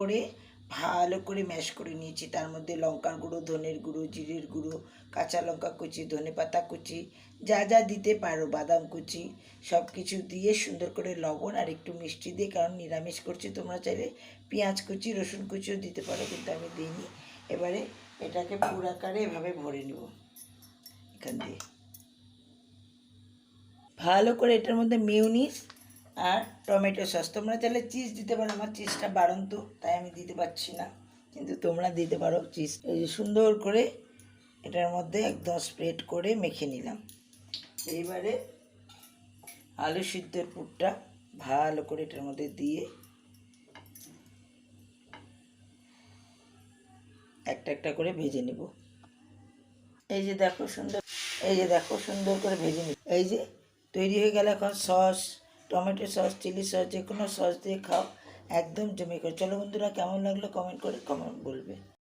করে ভালো করে ম্যাশ করে নিয়েছি। তার মধ্যে লঙ্কার গুঁড়ো, ধনের গুঁড়ো, জিরের গুঁড়ো, কাঁচা লঙ্কা কুচি, ধনেপাতা কুচি, যা যা দিতে পারো, বাদাম কুচি, সব কিছু দিয়ে সুন্দর করে লবণ আর একটু মিষ্টি দিয়ে, কারণ নিরামিষ করছি, তোমরা চাইলে পেঁয়াজ কুচি, রসুন কুচিও দিতে পারো, কিন্তু আমি দিইনি। এবারে এটাকে পুরাকারে এভাবে ভরে নেব এখান দিয়ে ভালো করে। এটার মধ্যে মিউনিস আর টমেটো সস, তোমরা চাইলে চিজ দিতে পারো, আমার চিজটা বাড়ন্ত তাই আমি দিতে পারছি না, কিন্তু তোমরা দিতে পারো চিজ। এই যে সুন্দর করে এটার মধ্যে একদম স্প্রেড করে মেখে নিলাম। এইবারে আলু সিদ্ধের পুরটা ভালো করে এটার মধ্যে দিয়ে একটা একটা করে ভেজে নেব। এই যে দেখো সুন্দর, এই যে দেখো সুন্দর করে ভেজে নিই। এই যে তৈরি হয়ে গেল। এখন sauce, tomato sauce, chilli sauce, যে কোনো সস দিয়ে খাও, একদম জমে করে। চলো বন্ধুরা, কেমন লাগলো কমেন্ট করে বলবে।